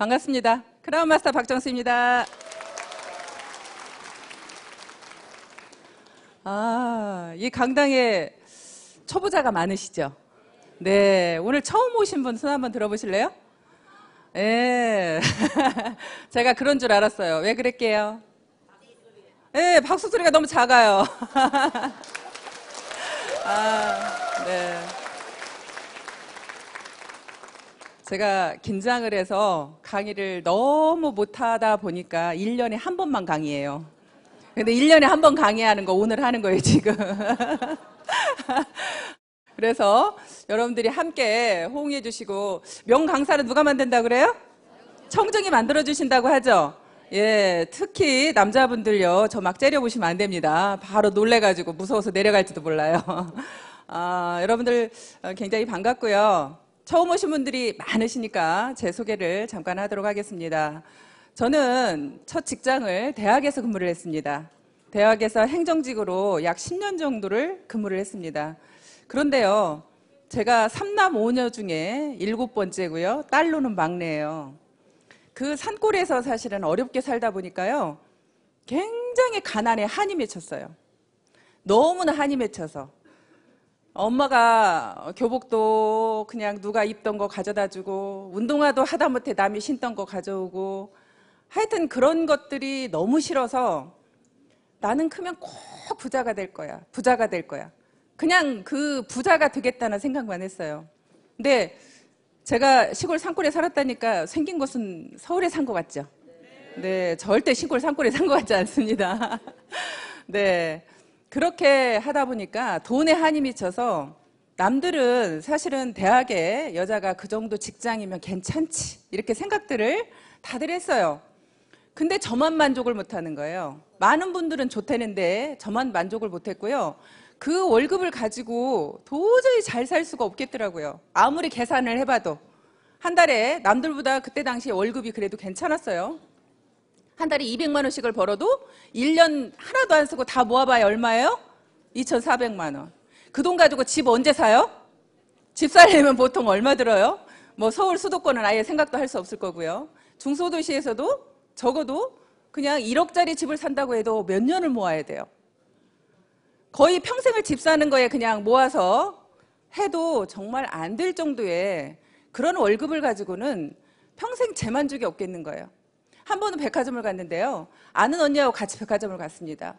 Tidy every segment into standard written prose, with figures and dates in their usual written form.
반갑습니다. 크라운 마스터 박정수입니다. 이 강당에 초보자가 많으시죠? 네, 오늘 처음 오신 분 손 한번 들어보실래요? 네, 제가 그런 줄 알았어요. 왜 그랬게요? 네, 박수 소리가 너무 작아요. 네. 제가 긴장을 해서 강의를 너무 못하다 보니까 1년에 한 번만 강의해요. 근데 1년에 한 번 강의하는 거 오늘 하는 거예요, 지금. 그래서 여러분들이 함께 호응해 주시고, 명강사는 누가 만든다고 그래요? 청정이 만들어 주신다고 하죠? 예, 특히 남자분들요, 저 막 째려보시면 안 됩니다. 바로 놀래가지고 무서워서 내려갈지도 몰라요. 여러분들 굉장히 반갑고요. 처음 오신 분들이 많으시니까 제 소개를 잠깐 하도록 하겠습니다. 저는 첫 직장을 대학에서 근무를 했습니다. 대학에서 행정직으로 약 10년 정도를 근무를 했습니다. 그런데요, 제가 3남 5녀 중에 7번째고요. 딸로는 막내예요. 그 산골에서 사실은 어렵게 살다 보니까요, 굉장히 가난에 한이 맺혔어요. 너무나 한이 맺혀서. 엄마가 교복도 그냥 누가 입던 거 가져다 주고, 운동화도 하다못해 남이 신던 거 가져오고, 하여튼 그런 것들이 너무 싫어서 나는 크면 꼭 부자가 될 거야. 부자가 될 거야. 그냥 그 부자가 되겠다는 생각만 했어요. 근데 제가 시골 산골에 살았다니까 생긴 곳은 서울에 산 것 같죠? 네, 절대 시골 산골에 산 것 같지 않습니다. 네. 그렇게 하다 보니까 돈에 한이 미쳐서 남들은 사실은 대학에 여자가 그 정도 직장이면 괜찮지 이렇게 생각들을 다들 했어요. 근데 저만 만족을 못하는 거예요. 많은 분들은 좋다는데 저만 만족을 못했고요. 그 월급을 가지고 도저히 잘 살 수가 없겠더라고요. 아무리 계산을 해봐도 한 달에 남들보다 그때 당시에 월급이 그래도 괜찮았어요. 한 달에 200만 원씩을 벌어도 1년 하나도 안 쓰고 다 모아봐야 얼마예요? 2,400만 원. 그 돈 가지고 집 언제 사요? 집 살려면 보통 얼마 들어요? 뭐 서울 수도권은 아예 생각도 할 수 없을 거고요. 중소도시에서도 적어도 그냥 1억짜리 집을 산다고 해도 몇 년을 모아야 돼요. 거의 평생을 집 사는 거에 그냥 모아서 해도 정말 안 될 정도의 그런 월급을 가지고는 평생 재만족이 없겠는 거예요. 한 번은 백화점을 갔는데요. 아는 언니하고 같이 백화점을 갔습니다.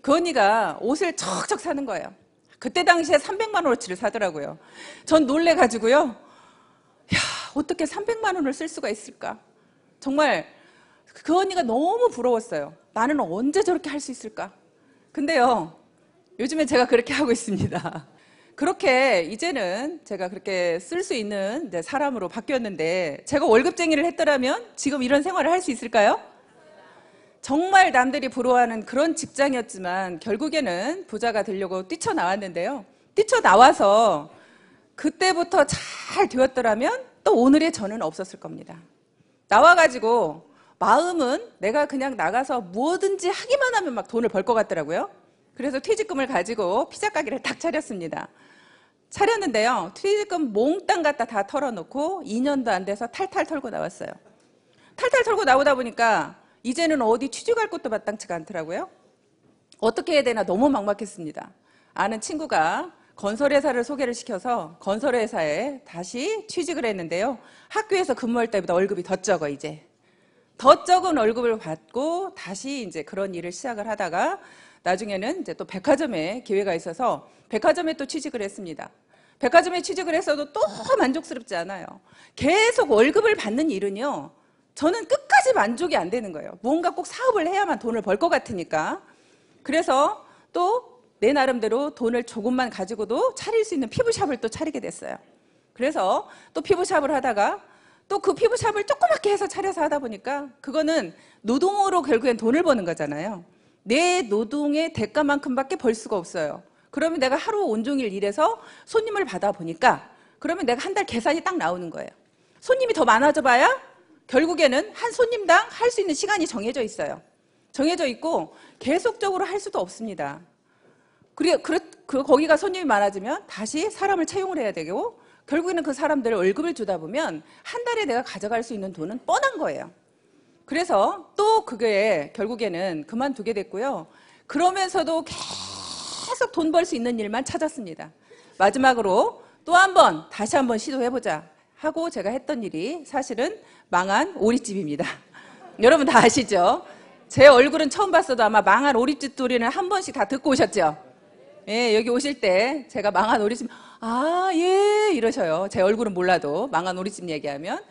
그 언니가 옷을 척척 사는 거예요. 그때 당시에 300만 원어치를 사더라고요. 전 놀래가지고요. 야, 어떻게 300만 원을 쓸 수가 있을까? 정말 그 언니가 너무 부러웠어요. 나는 언제 저렇게 할 수 있을까? 근데요, 요즘에 제가 그렇게 하고 있습니다. 그렇게 이제는 제가 그렇게 쓸 수 있는 사람으로 바뀌었는데, 제가 월급쟁이를 했더라면 지금 이런 생활을 할 수 있을까요? 정말 남들이 부러워하는 그런 직장이었지만 결국에는 부자가 되려고 뛰쳐나왔는데요. 뛰쳐나와서 그때부터 잘 되었더라면 또 오늘의 저는 없었을 겁니다. 나와가지고 마음은 내가 그냥 나가서 뭐든지 하기만 하면 막 돈을 벌 것 같더라고요. 그래서 퇴직금을 가지고 피자 가게를 딱 차렸습니다. 차렸는데요, 퇴직금 몽땅 갖다 다 털어놓고 2년도 안 돼서 탈탈 털고 나왔어요. 탈탈 털고 나오다 보니까 이제는 어디 취직할 것도 마땅치가 않더라고요. 어떻게 해야 되나 너무 막막했습니다. 아는 친구가 건설회사를 소개를 시켜서 건설회사에 다시 취직을 했는데요. 학교에서 근무할 때보다 월급이 더 적어, 이제. 더 적은 월급을 받고 다시 이제 그런 일을 시작을 하다가 나중에는 이제 또 백화점에 기회가 있어서 백화점에 또 취직을 했습니다. 백화점에 취직을 했어도 또 만족스럽지 않아요. 계속 월급을 받는 일은요, 저는 끝까지 만족이 안 되는 거예요. 뭔가 꼭 사업을 해야만 돈을 벌 것 같으니까. 그래서 또 내 나름대로 돈을 조금만 가지고도 차릴 수 있는 피부샵을 또 차리게 됐어요. 그래서 또 피부샵을 하다가 또 그 피부샵을 조그맣게 해서 차려서 하다 보니까 그거는 노동으로 결국엔 돈을 버는 거잖아요. 내 노동의 대가만큼밖에 벌 수가 없어요. 그러면 내가 하루 온종일 일해서 손님을 받아보니까 그러면 내가 한 달 계산이 딱 나오는 거예요. 손님이 더 많아져 봐야 결국에는 한 손님당 할 수 있는 시간이 정해져 있어요. 정해져 있고 계속적으로 할 수도 없습니다. 거기가 손님이 많아지면 다시 사람을 채용을 해야 되고, 결국에는 그 사람들 월급을 주다 보면 한 달에 내가 가져갈 수 있는 돈은 뻔한 거예요. 그래서 또 그게 결국에는 그만두게 됐고요. 그러면서도 계속 돈 벌 수 있는 일만 찾았습니다. 마지막으로 또 한 번 다시 한번 시도해보자 하고 제가 했던 일이 사실은 망한 오리집입니다. 여러분 다 아시죠? 제 얼굴은 처음 봤어도 아마 망한 오리집 소리는 한 번씩 다 듣고 오셨죠? 예, 여기 오실 때 제가 망한 오리집, 아, 예, 이러셔요. 제 얼굴은 몰라도 망한 오리집 얘기하면.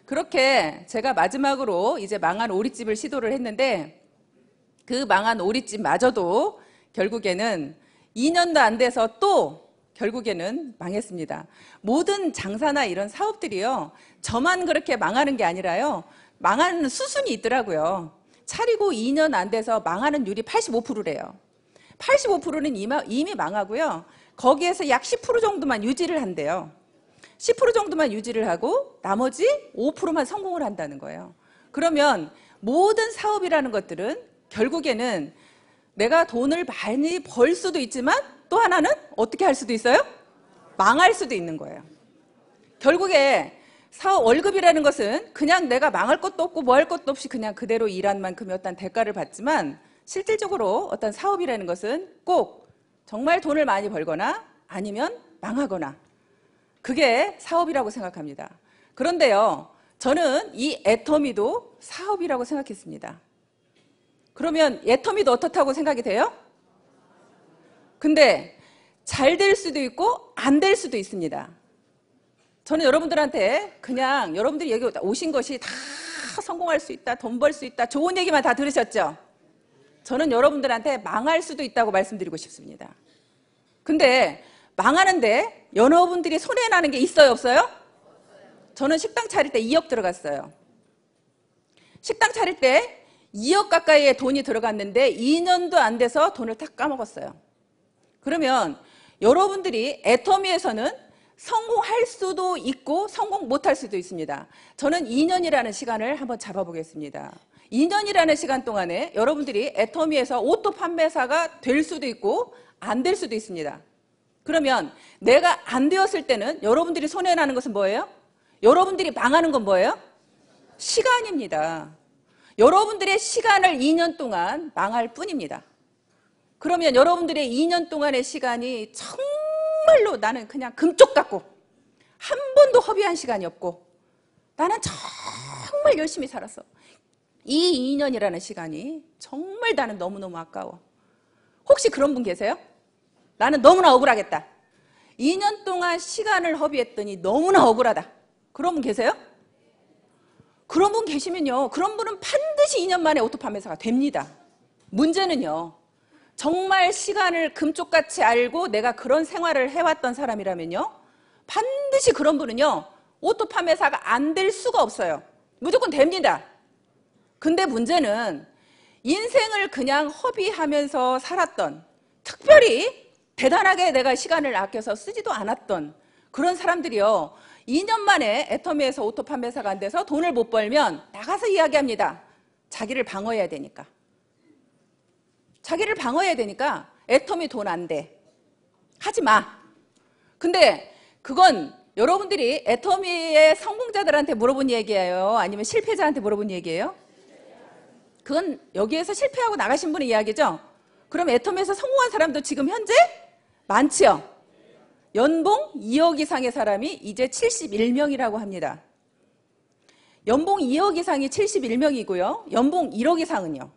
그렇게 제가 마지막으로 이제 망한 오리집을 시도를 했는데 그 망한 오리집마저도 결국에는 2년도 안 돼서 또 결국에는 망했습니다. 모든 장사나 이런 사업들이요, 저만 그렇게 망하는 게 아니라요, 망하는 수순이 있더라고요. 차리고 2년 안 돼서 망하는 율이 85%래요. 85%는 이미 망하고요. 거기에서 약 10% 정도만 유지를 한대요. 10% 정도만 유지를 하고 나머지 5%만 성공을 한다는 거예요. 그러면 모든 사업이라는 것들은 결국에는 내가 돈을 많이 벌 수도 있지만 또 하나는 어떻게 할 수도 있어요? 망할 수도 있는 거예요. 결국에 사업 월급이라는 것은 그냥 내가 망할 것도 없고 뭐 할 것도 없이 그냥 그대로 일한 만큼의 어떤 대가를 받지만 실질적으로 어떤 사업이라는 것은 꼭 정말 돈을 많이 벌거나 아니면 망하거나 그게 사업이라고 생각합니다. 그런데요, 저는 이 애터미도 사업이라고 생각했습니다. 그러면 애터미도 어떻다고 생각이 돼요? 근데 잘 될 수도 있고 안 될 수도 있습니다. 저는 여러분들한테 그냥 여러분들이 여기 오신 것이 다 성공할 수 있다, 돈 벌 수 있다, 좋은 얘기만 다 들으셨죠? 저는 여러분들한테 망할 수도 있다고 말씀드리고 싶습니다. 근데 망하는데 여러분들이 손해나는 게 있어요, 없어요? 저는 식당 차릴 때 2억 들어갔어요. 식당 차릴 때 2억 가까이의 돈이 들어갔는데 2년도 안 돼서 돈을 다 까먹었어요. 그러면 여러분들이 애터미에서는 성공할 수도 있고 성공 못할 수도 있습니다. 저는 2년이라는 시간을 한번 잡아보겠습니다. 2년이라는 시간 동안에 여러분들이 애터미에서 오토 판매사가 될 수도 있고 안 될 수도 있습니다. 그러면 내가 안 되었을 때는 여러분들이 손해나는 것은 뭐예요? 여러분들이 망하는 건 뭐예요? 시간입니다. 여러분들의 시간을 2년 동안 망할 뿐입니다. 그러면 여러분들의 2년 동안의 시간이 정말로 나는 그냥 금쪽 같고 한 번도 허비한 시간이 없고 나는 정말 열심히 살았어. 이 2년이라는 시간이 정말 나는 너무너무 아까워. 혹시 그런 분 계세요? 나는 너무나 억울하겠다. 2년 동안 시간을 허비했더니 너무나 억울하다. 그런 분 계세요? 그런 분 계시면요, 그런 분은 반드시 2년 만에 오토 판매사가 됩니다. 문제는요, 정말 시간을 금쪽같이 알고 내가 그런 생활을 해왔던 사람이라면요, 반드시 그런 분은요, 오토 판매사가 안 될 수가 없어요. 무조건 됩니다. 근데 문제는 인생을 그냥 허비하면서 살았던, 특별히 대단하게 내가 시간을 아껴서 쓰지도 않았던 그런 사람들이요, 2년 만에 애터미에서 오토 판매사가 안 돼서 돈을 못 벌면 나가서 이야기합니다. 자기를 방어해야 되니까. 자기를 방어해야 되니까 애터미 돈 안 돼. 하지 마. 근데 그건 여러분들이 애터미의 성공자들한테 물어본 얘기예요? 아니면 실패자한테 물어본 얘기예요? 그건 여기에서 실패하고 나가신 분의 이야기죠? 그럼 애터미에서 성공한 사람도 지금 현재 많지요? 연봉 2억 이상의 사람이 이제 71명이라고 합니다. 연봉 2억 이상이 71명이고요. 연봉 1억 이상은요?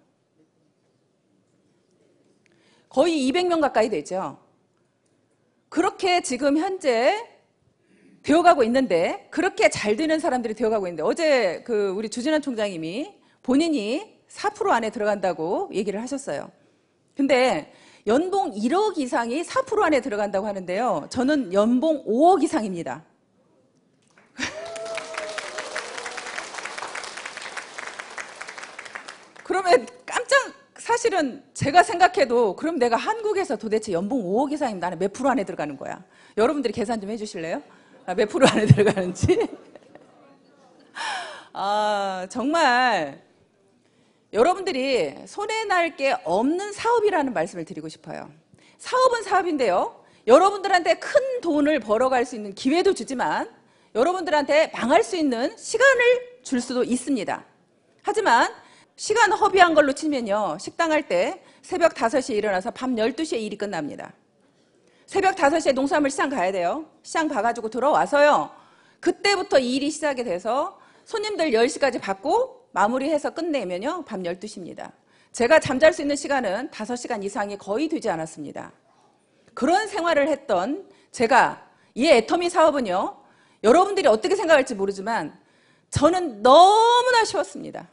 거의 200명 가까이 되죠. 그렇게 지금 현재 되어가고 있는데, 그렇게 잘 되는 사람들이 되어가고 있는데, 어제 우리 주진환 총장님이 본인이 4% 안에 들어간다고 얘기를 하셨어요. 근데 연봉 1억 이상이 4% 안에 들어간다고 하는데요. 저는 연봉 5억 이상입니다. 그러면 사실은 제가 생각해도 그럼 내가 한국에서 도대체 연봉 5억 이상이면 나는 몇 프로 안에 들어가는 거야? 여러분들이 계산 좀 해주실래요? 몇 프로 안에 들어가는지? 정말 여러분들이 손해날 게 없는 사업이라는 말씀을 드리고 싶어요. 사업은 사업인데요. 여러분들한테 큰 돈을 벌어갈 수 있는 기회도 주지만 여러분들한테 망할 수 있는 시간을 줄 수도 있습니다. 하지만 시간 허비한 걸로 치면요. 식당 할 때 새벽 5시에 일어나서 밤 12시에 일이 끝납니다. 새벽 5시에 농산물 시장 가야 돼요. 시장 가가지고 들어와서요. 그때부터 일이 시작이 돼서 손님들 10시까지 받고 마무리해서 끝내면요. 밤 12시입니다. 제가 잠잘 수 있는 시간은 5시간 이상이 거의 되지 않았습니다. 그런 생활을 했던 제가 이 애터미 사업은요. 여러분들이 어떻게 생각할지 모르지만 저는 너무나 쉬웠습니다.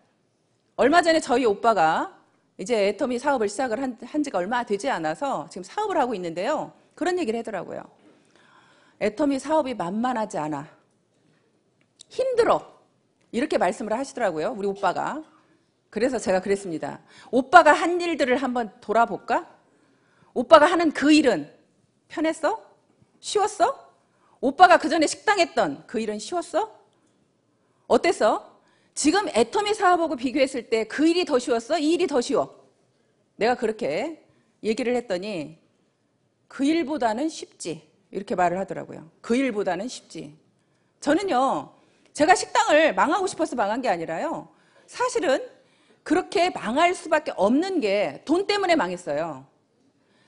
얼마 전에 저희 오빠가 이제 애터미 사업을 시작을 한 지가 얼마 되지 않아서 지금 사업을 하고 있는데요. 그런 얘기를 하더라고요. 애터미 사업이 만만하지 않아. 힘들어. 이렇게 말씀을 하시더라고요. 우리 오빠가. 그래서 제가 그랬습니다. 오빠가 한 일들을 한번 돌아볼까? 오빠가 하는 그 일은 편했어? 쉬웠어? 오빠가 그전에 식당 했던 그 일은 쉬웠어? 어땠어? 지금 애터미 사업하고 비교했을 때 그 일이 더 쉬웠어? 이 일이 더 쉬워? 내가 그렇게 얘기를 했더니 그 일보다는 쉽지. 이렇게 말을 하더라고요. 그 일보다는 쉽지. 저는요. 제가 식당을 망하고 싶어서 망한 게 아니라요. 사실은 그렇게 망할 수밖에 없는 게 돈 때문에 망했어요.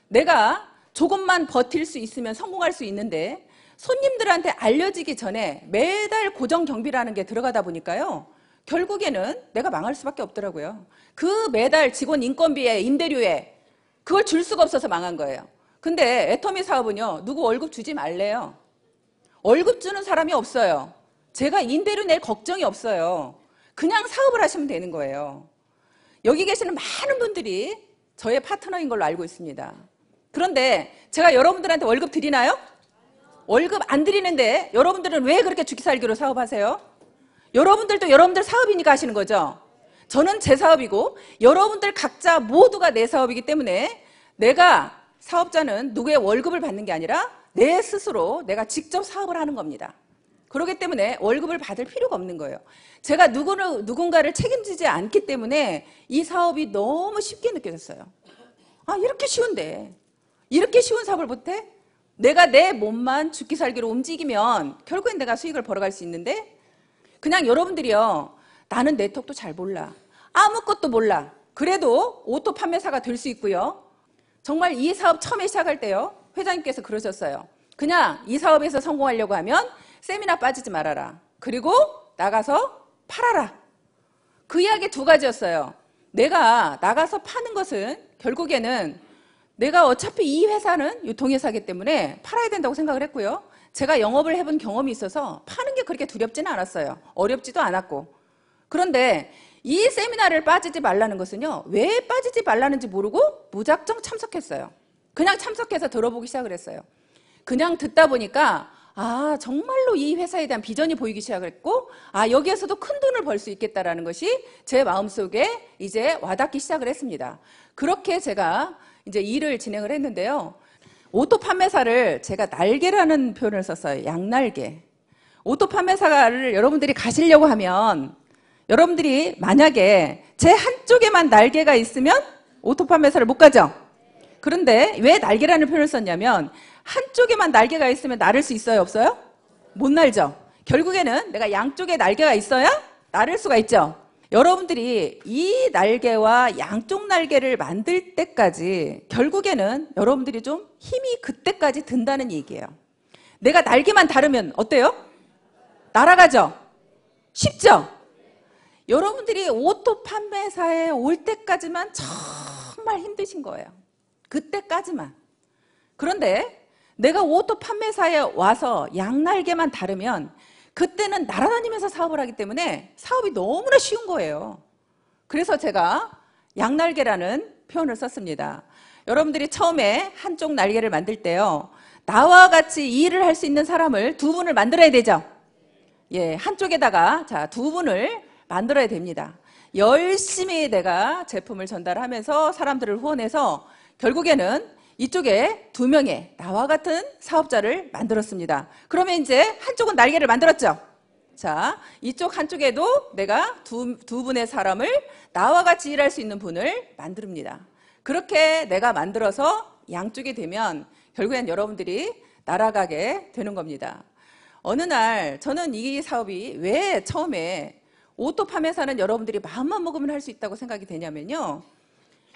내가 조금만 버틸 수 있으면 성공할 수 있는데 손님들한테 알려지기 전에 매달 고정 경비라는 게 들어가다 보니까요. 결국에는 내가 망할 수밖에 없더라고요. 그 매달 직원 인건비에 임대료에 그걸 줄 수가 없어서 망한 거예요. 근데 애터미 사업은요. 누구 월급 주지 말래요. 월급 주는 사람이 없어요. 제가 임대료 낼 걱정이 없어요. 그냥 사업을 하시면 되는 거예요. 여기 계시는 많은 분들이 저의 파트너인 걸로 알고 있습니다. 그런데 제가 여러분들한테 월급 드리나요? 월급 안 드리는데 여러분들은 왜 그렇게 죽기살기로 사업하세요? 여러분들도 여러분들 사업이니까 하시는 거죠. 저는 제 사업이고 여러분들 각자 모두가 내 사업이기 때문에 내가 사업자는 누구의 월급을 받는 게 아니라 내 스스로 내가 직접 사업을 하는 겁니다. 그렇기 때문에 월급을 받을 필요가 없는 거예요. 제가 누군가를 책임지지 않기 때문에 이 사업이 너무 쉽게 느껴졌어요. 아, 이렇게 쉬운데 이렇게 쉬운 사업을 못해? 내가 내 몸만 죽기 살기로 움직이면 결국엔 내가 수익을 벌어갈 수 있는데 그냥 여러분들이요. 나는 네트워크도 잘 몰라. 아무것도 몰라. 그래도 오토 판매사가 될 수 있고요. 정말 이 사업 처음에 시작할 때요. 회장님께서 그러셨어요. 그냥 이 사업에서 성공하려고 하면 세미나 빠지지 말아라. 그리고 나가서 팔아라. 그 이야기 두 가지였어요. 내가 나가서 파는 것은 결국에는 내가 어차피 이 회사는 유통회사이기 때문에 팔아야 된다고 생각을 했고요. 제가 영업을 해본 경험이 있어서 파는 게 그렇게 두렵지는 않았어요. 어렵지도 않았고. 그런데 이 세미나를 빠지지 말라는 것은요. 왜 빠지지 말라는지 모르고 무작정 참석했어요. 그냥 참석해서 들어보기 시작을 했어요. 그냥 듣다 보니까 아, 정말로 이 회사에 대한 비전이 보이기 시작했고 아, 여기에서도 큰 돈을 벌 수 있겠다라는 것이 제 마음속에 이제 와닿기 시작을 했습니다. 그렇게 제가 이제 일을 진행을 했는데요. 오토 판매사를 제가 날개라는 표현을 썼어요. 양날개. 오토 판매사를 여러분들이 가시려고 하면 여러분들이 만약에 제 한쪽에만 날개가 있으면 오토 판매사를 못 가죠. 그런데 왜 날개라는 표현을 썼냐면 한쪽에만 날개가 있으면 날을 수 있어요? 없어요? 못 날죠. 결국에는 내가 양쪽에 날개가 있어야 날을 수가 있죠. 여러분들이 이 날개와 양쪽 날개를 만들 때까지 결국에는 여러분들이 좀 힘이 그때까지 든다는 얘기예요. 내가 날개만 다르면 어때요? 날아가죠? 쉽죠? 여러분들이 오토 판매사에 올 때까지만 정말 힘드신 거예요. 그때까지만. 그런데 내가 오토 판매사에 와서 양날개만 다르면 그때는 날아다니면서 사업을 하기 때문에 사업이 너무나 쉬운 거예요. 그래서 제가 양날개라는 표현을 썼습니다. 여러분들이 처음에 한쪽 날개를 만들 때요. 나와 같이 이 일을 할 수 있는 사람을 두 분을 만들어야 되죠. 예, 한쪽에다가 자, 두 분을 만들어야 됩니다. 열심히 내가 제품을 전달하면서 사람들을 후원해서 결국에는 이쪽에 2명의 나와 같은 사업자를 만들었습니다. 그러면 이제 한쪽은 날개를 만들었죠. 자, 이쪽 한쪽에도 내가 두 분의 사람을 나와 같이 일할 수 있는 분을 만듭니다. 그렇게 내가 만들어서 양쪽이 되면 결국엔 여러분들이 날아가게 되는 겁니다. 어느 날 저는 이 사업이 왜 처음에 오토 판매사는 여러분들이 마음만 먹으면 할 수 있다고 생각이 되냐면요.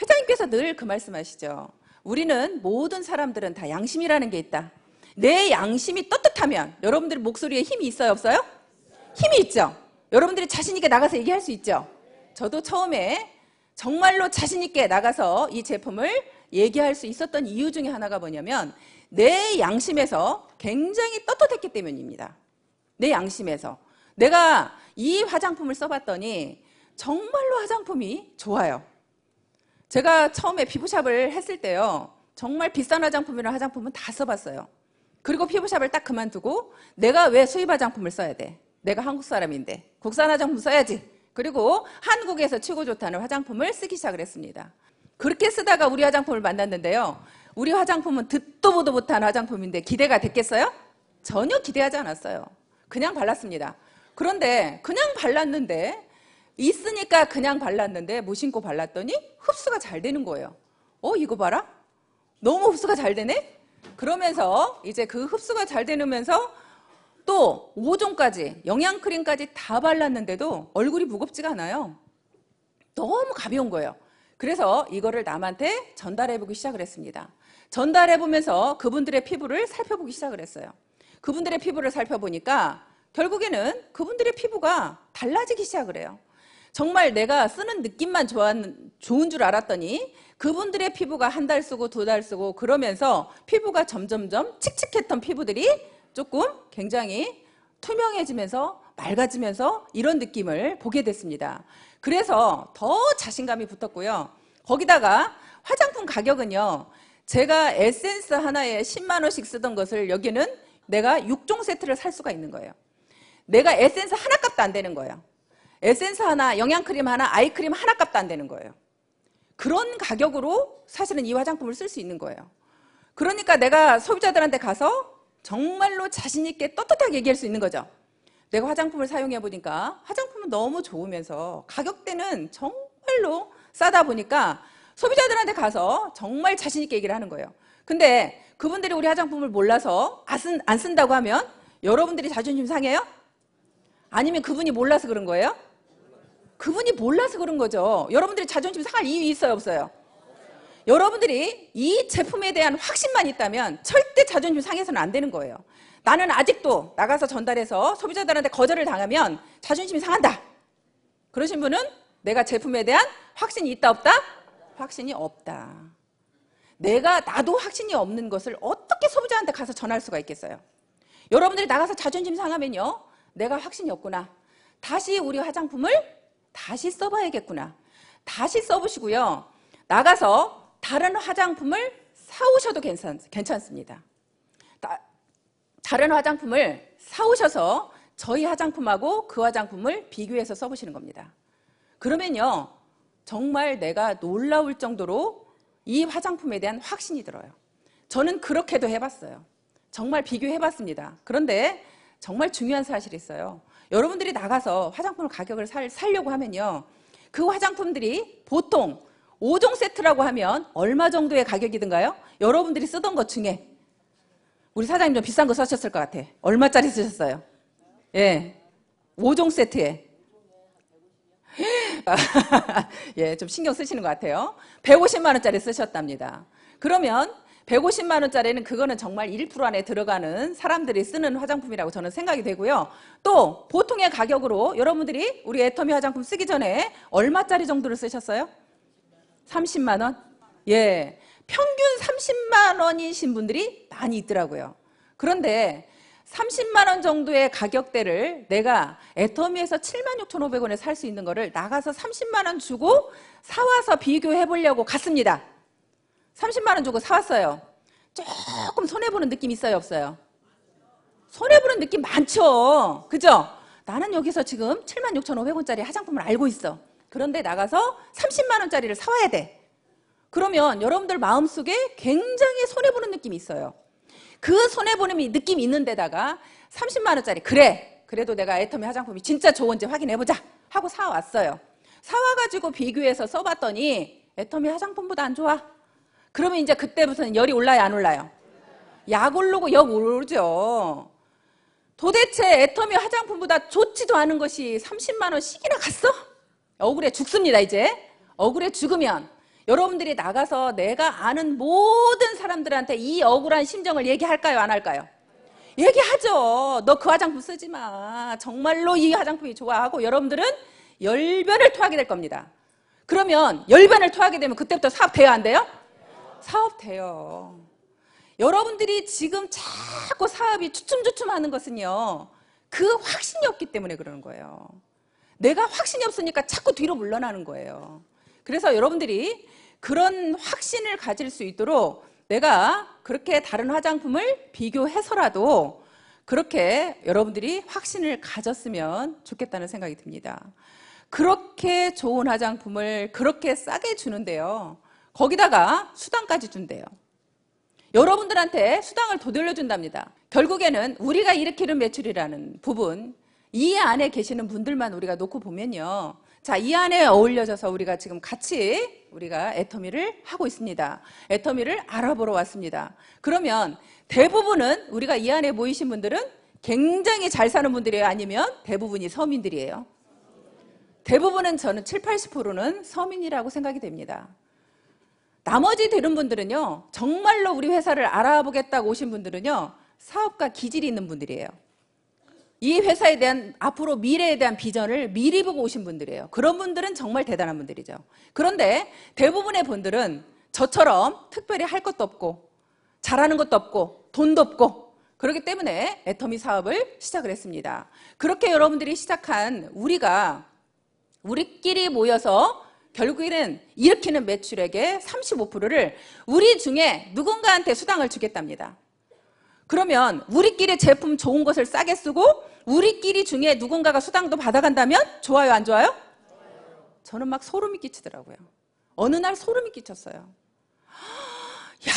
회장님께서 늘 그 말씀하시죠. 우리는 모든 사람들은 다 양심이라는 게 있다. 내 양심이 떳떳하면 여러분들 목소리에 힘이 있어요, 없어요? 힘이 있죠. 여러분들이 자신 있게 나가서 얘기할 수 있죠. 저도 처음에 정말로 자신 있게 나가서 이 제품을 얘기할 수 있었던 이유 중에 하나가 뭐냐면 내 양심에서 굉장히 떳떳했기 때문입니다. 내 양심에서. 내가 이 화장품을 써봤더니 정말로 화장품이 좋아요. 제가 처음에 피부샵을 했을 때요. 정말 비싼 화장품이랑 화장품은 다 써봤어요. 그리고 피부샵을 딱 그만두고 내가 왜 수입 화장품을 써야 돼? 내가 한국 사람인데 국산 화장품 써야지. 그리고 한국에서 최고 좋다는 화장품을 쓰기 시작을 했습니다. 그렇게 쓰다가 우리 화장품을 만났는데요. 우리 화장품은 듣도 보도 못한 화장품인데 기대가 됐겠어요? 전혀 기대하지 않았어요. 그냥 발랐습니다. 그런데 그냥 발랐는데 있으니까 그냥 발랐는데 무심코 발랐더니 흡수가 잘 되는 거예요. 이거 봐라. 너무 흡수가 잘 되네? 그러면서 이제 그 흡수가 잘 되면서 또 5종까지 영양크림까지 다 발랐는데도 얼굴이 무겁지가 않아요. 너무 가벼운 거예요. 그래서 이거를 남한테 전달해보기 시작을 했습니다. 전달해보면서 그분들의 피부를 살펴보기 시작을 했어요. 그분들의 피부를 살펴보니까 결국에는 그분들의 피부가 달라지기 시작을 해요. 정말 내가 쓰는 느낌만 좋은 줄 알았더니 그분들의 피부가 한 달 쓰고 2달 쓰고 그러면서 피부가 점점점 칙칙했던 피부들이 조금 굉장히 투명해지면서 맑아지면서 이런 느낌을 보게 됐습니다. 그래서 더 자신감이 붙었고요. 거기다가 화장품 가격은요. 제가 에센스 하나에 10만 원씩 쓰던 것을 여기는 내가 6종 세트를 살 수가 있는 거예요. 내가 에센스 하나 값도 안 되는 거예요. 에센스 하나, 영양크림 하나, 아이크림 하나 값도 안 되는 거예요. 그런 가격으로 사실은 이 화장품을 쓸 수 있는 거예요. 그러니까 내가 소비자들한테 가서 정말로 자신 있게 떳떳하게 얘기할 수 있는 거죠. 내가 화장품을 사용해 보니까 화장품은 너무 좋으면서 가격대는 정말로 싸다 보니까 소비자들한테 가서 정말 자신 있게 얘기를 하는 거예요. 근데 그분들이 우리 화장품을 몰라서 안 쓴다고 하면 여러분들이 자존심 상해요? 아니면 그분이 몰라서 그런 거예요? 그분이 몰라서 그런 거죠. 여러분들이 자존심 상할 이유 있어요, 없어요? 여러분들이 이 제품에 대한 확신만 있다면 절대 자존심 상해서는 안 되는 거예요. 나는 아직도 나가서 전달해서 소비자들한테 거절을 당하면 자존심이 상한다. 그러신 분은 내가 제품에 대한 확신이 있다, 없다? 확신이 없다. 나도 확신이 없는 것을 어떻게 소비자한테 가서 전할 수가 있겠어요? 여러분들이 나가서 자존심 상하면요. 내가 확신이 없구나. 다시 우리 화장품을 다시 써봐야겠구나. 다시 써보시고요. 나가서 다른 화장품을 사오셔도 괜찮습니다. 다른 화장품을 사오셔서 저희 화장품하고 그 화장품을 비교해서 써보시는 겁니다. 그러면요. 정말 내가 놀라울 정도로 이 화장품에 대한 확신이 들어요. 저는 그렇게도 해봤어요. 정말 비교해봤습니다. 그런데 정말 중요한 사실이 있어요. 여러분들이 나가서 화장품 가격을 사려고 하면요. 그 화장품들이 보통 5종 세트라고 하면 얼마 정도의 가격이든가요? 여러분들이 쓰던 것 중에 우리 사장님 좀 비싼 거 쓰셨을 것 같아. 얼마짜리 쓰셨어요? 예, 5종 세트에. 예, 좀 신경 쓰시는 것 같아요. 150만 원짜리 쓰셨답니다. 그러면 150만 원짜리는 그거는 정말 1% 안에 들어가는 사람들이 쓰는 화장품이라고 저는 생각이 되고요. 또 보통의 가격으로 여러분들이 우리 애터미 화장품 쓰기 전에 얼마짜리 정도를 쓰셨어요? 30만 원? 예, 평균 30만 원이신 분들이 많이 있더라고요. 그런데 30만 원 정도의 가격대를 내가 애터미에서 76,500원에 살 수 있는 거를 나가서 30만 원 주고 사와서 비교해 보려고 갔습니다. 30만 원 주고 사왔어요. 조금 손해보는 느낌 있어요, 없어요? 손해보는 느낌 많죠? 그죠? 나는 여기서 지금 76,500원짜리 화장품을 알고 있어. 그런데 나가서 30만 원짜리를 사와야 돼. 그러면 여러분들 마음속에 굉장히 손해보는 느낌이 있어요. 그 손해보는 느낌이 있는 데다가 30만 원짜리 그래도 내가 애터미 화장품이 진짜 좋은지 확인해보자 하고 사왔어요. 사와가지고 비교해서 써봤더니 애터미 화장품보다 안 좋아. 그러면 이제 그때부터는 열이 올라요, 안 올라요? 약 오르고 역 오르죠. 도대체 애터미 화장품보다 좋지도 않은 것이 30만 원씩이나 갔어? 억울해 죽습니다. 이제 억울해 죽으면 여러분들이 나가서 내가 아는 모든 사람들한테 이 억울한 심정을 얘기할까요? 안 할까요? 얘기하죠. 너 그 화장품 쓰지 마. 정말로 이 화장품이 좋아 하고 여러분들은 열변을 토하게 될 겁니다. 그러면 열변을 토하게 되면 그때부터 사업 돼요? 안 돼요? 사업 돼요. 여러분들이 지금 자꾸 사업이 주춤주춤하는 것은요, 그 확신이 없기 때문에 그러는 거예요. 내가 확신이 없으니까 자꾸 뒤로 물러나는 거예요. 그래서 여러분들이 그런 확신을 가질 수 있도록 내가 그렇게 다른 화장품을 비교해서라도 그렇게 여러분들이 확신을 가졌으면 좋겠다는 생각이 듭니다. 그렇게 좋은 화장품을 그렇게 싸게 주는데요, 거기다가 수당까지 준대요. 여러분들한테 수당을 더 돌려준답니다. 결국에는 우리가 일으키는 매출이라는 부분, 이 안에 계시는 분들만 우리가 놓고 보면요, 자, 이 안에 어울려져서 우리가 지금 같이 우리가 애터미를 하고 있습니다. 애터미를 알아보러 왔습니다. 그러면 대부분은 우리가 이 안에 모이신 분들은 굉장히 잘 사는 분들이에요? 아니면 대부분이 서민들이에요? 대부분은 저는 7, 80%는 서민이라고 생각이 됩니다. 나머지 되는 분들은요, 정말로 우리 회사를 알아보겠다고 오신 분들은요, 사업가 기질이 있는 분들이에요. 이 회사에 대한 앞으로 미래에 대한 비전을 미리 보고 오신 분들이에요. 그런 분들은 정말 대단한 분들이죠. 그런데 대부분의 분들은 저처럼 특별히 할 것도 없고 잘하는 것도 없고 돈도 없고 그렇기 때문에 애터미 사업을 시작을 했습니다. 그렇게 여러분들이 시작한 우리끼리 모여서 결국에는 일으키는 매출액의 35%를 우리 중에 누군가한테 수당을 주겠답니다. 그러면 우리끼리 제품 좋은 것을 싸게 쓰고 우리끼리 중에 누군가가 수당도 받아간다면 좋아요, 안 좋아요? 저는 막 소름이 끼치더라고요. 어느 날 소름이 끼쳤어요. 야,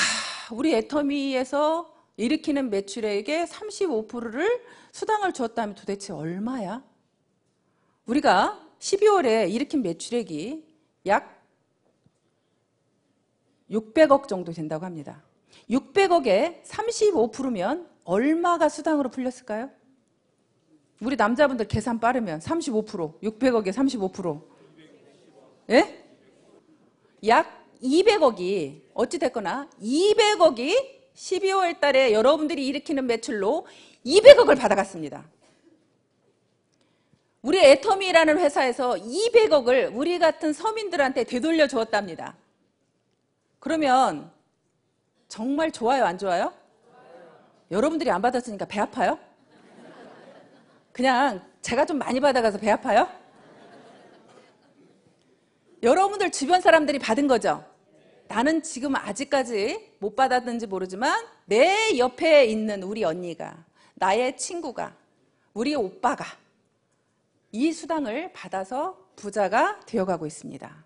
우리 애터미에서 일으키는 매출액의 35%를 수당을 주었다면 도대체 얼마야? 우리가 12월에 일으킨 매출액이 약 600억 정도 된다고 합니다. 600억에 35%면 얼마가 수당으로 풀렸을까요? 우리 남자분들 계산 빠르면 35%, 600억에 35%. 예? 약 200억이 어찌됐거나 200억이 12월 달에 여러분들이 일으키는 매출로 200억을 받아갔습니다. 우리 애터미라는 회사에서 200억을 우리 같은 서민들한테 되돌려 주었답니다. 그러면 정말 좋아요, 안 좋아요? 여러분들이 안 받았으니까 배 아파요? 그냥 제가 좀 많이 받아가서 배 아파요? 여러분들 주변 사람들이 받은 거죠? 나는 지금 아직까지 못 받았는지 모르지만 내 옆에 있는 우리 언니가, 나의 친구가, 우리 오빠가 이 수당을 받아서 부자가 되어가고 있습니다.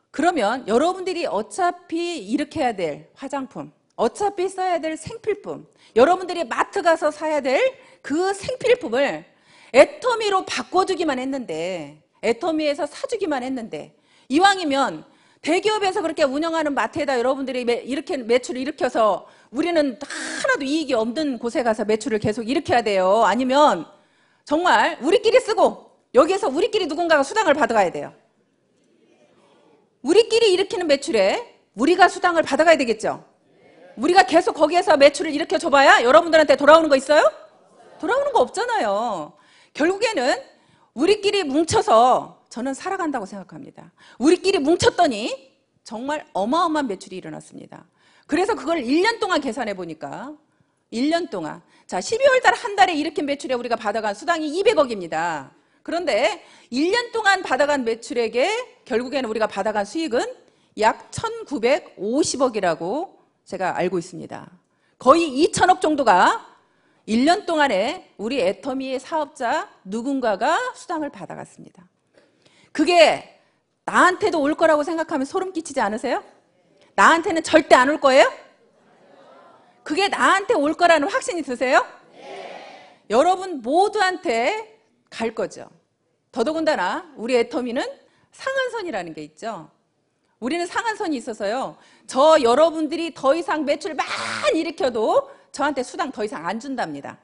그러면 여러분들이 어차피 일으켜야 될 화장품, 어차피 써야 될 생필품, 여러분들이 마트 가서 사야 될 그 생필품을 애터미로 바꿔주기만 했는데, 애터미에서 사주기만 했는데, 이왕이면 대기업에서 그렇게 운영하는 마트에다 여러분들이 이렇게 매출을 일으켜서 우리는 하나도 이익이 없는 곳에 가서 매출을 계속 일으켜야 돼요. 아니면 정말 우리끼리 쓰고 여기에서 우리끼리 누군가가 수당을 받아가야 돼요. 우리끼리 일으키는 매출에 우리가 수당을 받아가야 되겠죠. 우리가 계속 거기에서 매출을 일으켜줘봐야 여러분들한테 돌아오는 거 있어요? 돌아오는 거 없잖아요. 결국에는 우리끼리 뭉쳐서 저는 살아간다고 생각합니다. 우리끼리 뭉쳤더니 정말 어마어마한 매출이 일어났습니다. 그래서 그걸 1년 동안 계산해 보니까 1년 동안, 자, 12월 달 한 달에 일으킨 매출에 우리가 받아간 수당이 200억입니다. 그런데 1년 동안 받아간 매출액에 결국에는 우리가 받아간 수익은 약 1950억이라고 제가 알고 있습니다. 거의 2천억 정도가 1년 동안에 우리 애터미의 사업자 누군가가 수당을 받아갔습니다. 그게 나한테도 올 거라고 생각하면 소름 끼치지 않으세요? 나한테는 절대 안 올 거예요? 그게 나한테 올 거라는 확신이 드세요? 네. 여러분 모두한테 갈 거죠. 더더군다나 우리 애터미는 상한선이라는 게 있죠. 우리는 상한선이 있어서요. 저 여러분들이 더 이상 매출 많이 일으켜도 저한테 수당 더 이상 안 준답니다.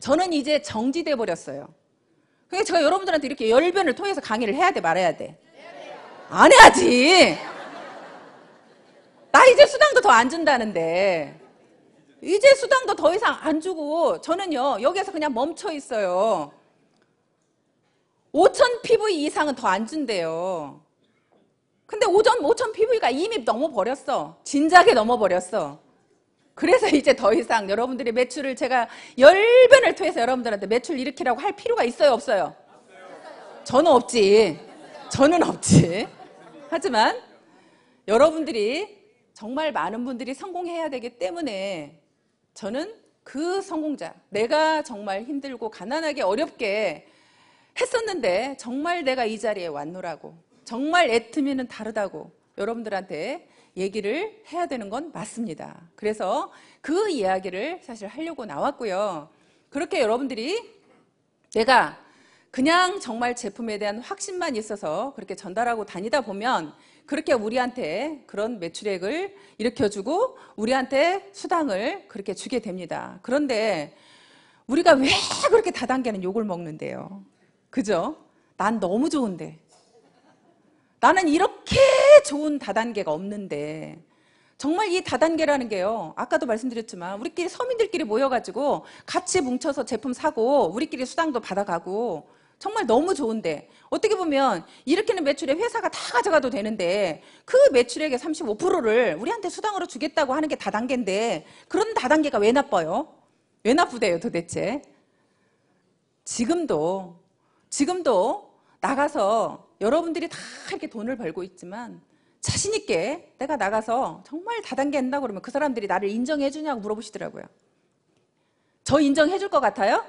저는 이제 정지돼 버렸어요. 그러니까 제가 여러분들한테 이렇게 열변을 통해서 강의를 해야 돼, 말아야 돼? 안 해야지. 나 이제 수당도 더 안 준다는데. 이제 수당도 더 이상 안 주고 저는요 여기에서 그냥 멈춰 있어요. 5,000 PV 이상은 더 안 준대요. 근데 5,000 PV가 이미 넘어버렸어. 진작에 넘어버렸어. 그래서 이제 더 이상 여러분들이 매출을 제가 열변을 통해서 여러분들한테 매출 일으키라고 할 필요가 있어요, 없어요? 저는 없지. 저는 없지. 하지만 여러분들이 정말 많은 분들이 성공해야 되기 때문에 저는 그 성공자, 내가 정말 힘들고 가난하게 어렵게 했었는데 정말 내가 이 자리에 왔노라고, 정말 애터미는 다르다고 여러분들한테 얘기를 해야 되는 건 맞습니다. 그래서 그 이야기를 사실 하려고 나왔고요. 그렇게 여러분들이 내가 그냥 정말 제품에 대한 확신만 있어서 그렇게 전달하고 다니다 보면 그렇게 우리한테 그런 매출액을 일으켜주고 우리한테 수당을 그렇게 주게 됩니다. 그런데 우리가 왜 그렇게 다단계는 욕을 먹는데요? 그죠? 난 너무 좋은데. 나는 이렇게 좋은 다단계가 없는데. 정말 이 다단계라는 게요, 아까도 말씀드렸지만 우리끼리 서민들끼리 모여가지고 같이 뭉쳐서 제품 사고 우리끼리 수당도 받아가고 정말 너무 좋은데, 어떻게 보면 일으키는 매출에 회사가 다 가져가도 되는데 그 매출액의 35%를 우리한테 수당으로 주겠다고 하는 게 다단계인데, 그런 다단계가 왜 나빠요? 왜 나쁘대요 도대체? 지금도 나가서 여러분들이 다 이렇게 돈을 벌고 있지만 자신 있게 내가 나가서 정말 다단계 한다고 그러면 그 사람들이 나를 인정해 주냐고 물어보시더라고요. 저 인정해 줄 것 같아요?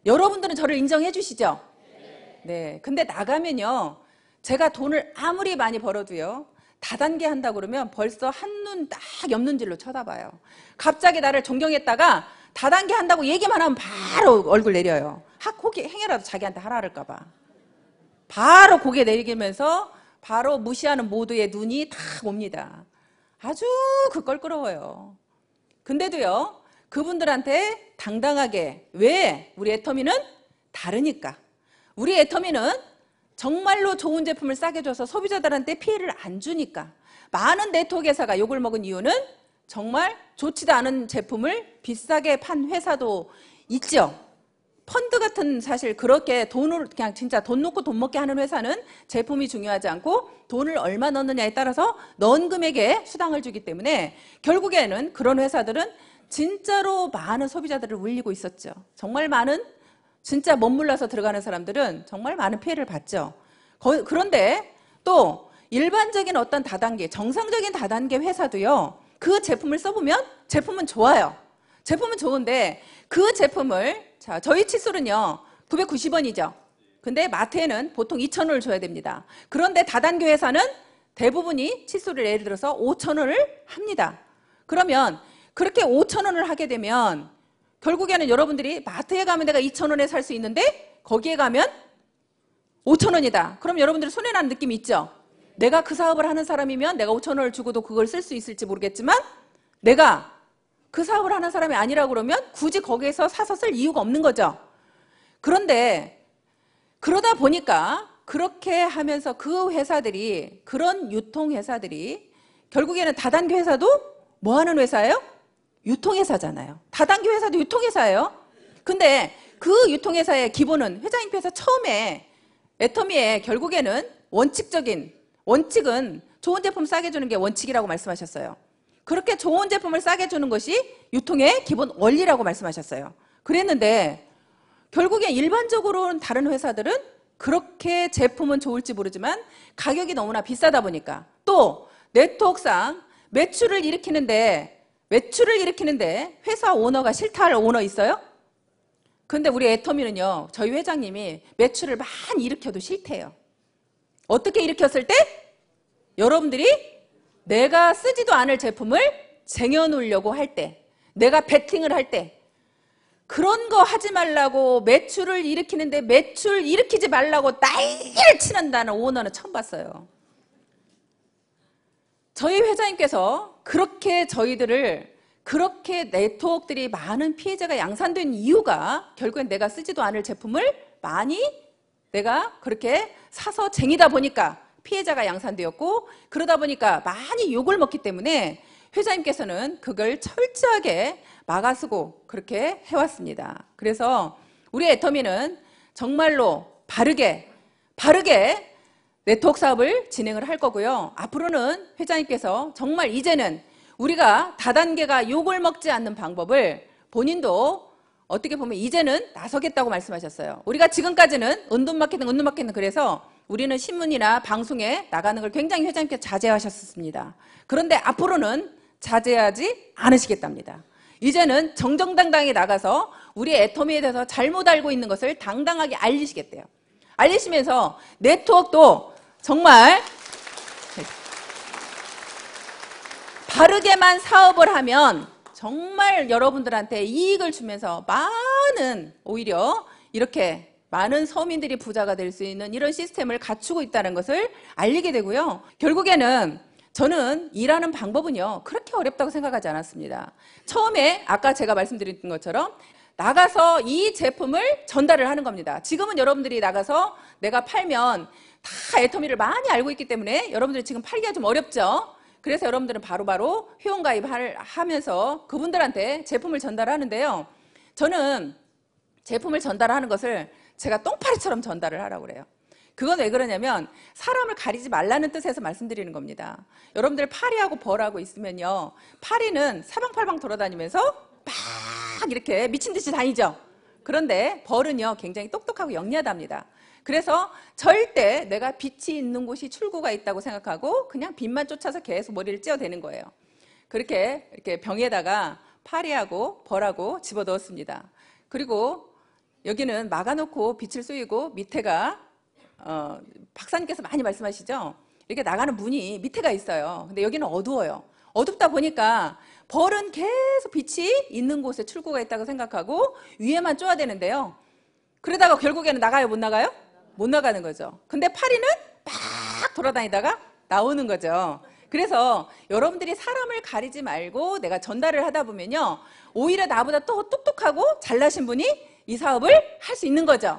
여러분들은 저를 인정해 주시죠? 네. 근데 나가면요, 제가 돈을 아무리 많이 벌어도요, 다단계 한다고 그러면 벌써 한눈 딱 옆눈질로 쳐다봐요. 갑자기 나를 존경했다가 다단계 한다고 얘기만 하면 바로 얼굴 내려요. 혹시 행여라도 자기한테 하라 그럴까 봐. 바로 고개 내리면서 바로 무시하는 모두의 눈이 다 옵니다. 아주 껄끄러워요. 근데도요, 그분들한테 당당하게, 왜? 우리 애터미는 다르니까. 우리 애터미는 정말로 좋은 제품을 싸게 줘서 소비자들한테 피해를 안 주니까. 많은 네트워크 회사가 욕을 먹은 이유는 정말 좋지도 않은 제품을 비싸게 판 회사도 있죠. 펀드 같은, 사실 그렇게 돈을 그냥 진짜 돈 놓고 돈 먹게 하는 회사는 제품이 중요하지 않고 돈을 얼마 넣느냐에 따라서 넣은 금액에 수당을 주기 때문에 결국에는 그런 회사들은 진짜로 많은 소비자들을 울리고 있었죠. 정말 많은, 진짜 멋물러서 들어가는 사람들은 정말 많은 피해를 봤죠. 그런데 또 일반적인 어떤 다단계, 정상적인 다단계 회사도요, 그 제품을 써보면 제품은 좋아요. 제품은 좋은데 그 제품을, 자, 저희 칫솔은요 990원이죠. 근데 마트에는 보통 2,000원을 줘야 됩니다. 그런데 다단계 회사는 대부분이 칫솔을 예를 들어서 5,000원을 합니다. 그러면 그렇게 5,000원을 하게 되면 결국에는 여러분들이 마트에 가면 내가 2,000원에 살 수 있는데 거기에 가면 5,000원이다. 그럼 여러분들이 손해나는 느낌이 있죠? 내가 그 사업을 하는 사람이면 내가 5,000원을 주고도 그걸 쓸 수 있을지 모르겠지만 내가 그 사업을 하는 사람이 아니라고 그러면 굳이 거기에서 사서 쓸 이유가 없는 거죠. 그런데 그러다 보니까 그렇게 하면서 그 회사들이, 그런 유통회사들이 결국에는 다단계 회사도 뭐 하는 회사예요? 유통회사잖아요. 다단계 회사도 유통회사예요. 근데 그 유통회사의 기본은 회장님께서 처음에 애터미의 결국에는 원칙은 좋은 제품 싸게 주는 게 원칙이라고 말씀하셨어요. 그렇게 좋은 제품을 싸게 주는 것이 유통의 기본 원리라고 말씀하셨어요. 그랬는데 결국에 일반적으로는 다른 회사들은 그렇게 제품은 좋을지 모르지만 가격이 너무나 비싸다 보니까, 또 네트워크상 매출을 일으키는데 회사 오너가 싫다할 오너 있어요? 근데 우리 애터미는요, 저희 회장님이 매출을 많이 일으켜도 싫대요. 어떻게 일으켰을 때? 여러분들이 내가 쓰지도 않을 제품을 쟁여놓으려고 할 때, 내가 베팅을 할 때, 그런 거 하지 말라고, 매출을 일으키는데 매출 일으키지 말라고 난리를 치는다는 오너는 처음 봤어요. 저희 회장님께서 그렇게 저희들을 그렇게 네트워크들이 많은 피해자가 양산된 이유가 결국엔 내가 쓰지도 않을 제품을 많이 내가 그렇게 사서 쟁이다 보니까 피해자가 양산되었고, 그러다 보니까 많이 욕을 먹기 때문에 회장님께서는 그걸 철저하게 막아쓰고 그렇게 해왔습니다. 그래서 우리 애터미는 정말로 바르게 네트워크 사업을 진행을 할 거고요. 앞으로는 회장님께서 정말 이제는 우리가 다단계가 욕을 먹지 않는 방법을 본인도 어떻게 보면 이제는 나서겠다고 말씀하셨어요. 우리가 지금까지는 은둔마케팅 그래서 우리는 신문이나 방송에 나가는 걸 굉장히 회장님께서 자제하셨습니다. 그런데 앞으로는 자제하지 않으시겠답니다. 이제는 정정당당히 나가서 우리 애터미에 대해서 잘못 알고 있는 것을 당당하게 알리시겠대요. 알리시면서 네트워크도 정말 바르게만 사업을 하면 정말 여러분들한테 이익을 주면서 많은, 오히려 이렇게 많은 서민들이 부자가 될 수 있는 이런 시스템을 갖추고 있다는 것을 알리게 되고요. 결국에는 저는 일하는 방법은요, 그렇게 어렵다고 생각하지 않았습니다. 처음에 아까 제가 말씀드린 것처럼 나가서 이 제품을 전달을 하는 겁니다. 지금은 여러분들이 나가서 내가 팔면 다 애터미를 많이 알고 있기 때문에 여러분들이 지금 팔기가 좀 어렵죠. 그래서 여러분들은 바로바로 회원가입하면서 그분들한테 제품을 전달하는데요. 저는 제품을 전달하는 것을 제가 똥파리처럼 전달을 하라고 그래요. 그건 왜 그러냐면 사람을 가리지 말라는 뜻에서 말씀드리는 겁니다. 여러분들 파리하고 벌하고 있으면요, 파리는 사방팔방 돌아다니면서 막 이렇게 미친 듯이 다니죠. 그런데 벌은요 굉장히 똑똑하고 영리하답니다. 그래서 절대 내가 빛이 있는 곳이 출구가 있다고 생각하고 그냥 빛만 쫓아서 계속 머리를 찧어대는 거예요. 그렇게 이렇게 병에다가 파리하고 벌하고 집어넣었습니다. 그리고 여기는 막아놓고 빛을 쏘이고 밑에가 박사님께서 많이 말씀하시죠. 이렇게 나가는 문이 밑에가 있어요. 근데 여기는 어두워요. 어둡다 보니까 벌은 계속 빛이 있는 곳에 출구가 있다고 생각하고 위에만 쪼야 되는데요. 그러다가 결국에는 나가요, 못 나가요? 못 나가는 거죠. 근데 파리는 막 돌아다니다가 나오는 거죠. 그래서 여러분들이 사람을 가리지 말고 내가 전달을 하다 보면요, 오히려 나보다 또 똑똑하고 잘나신 분이 이 사업을 할 수 있는 거죠.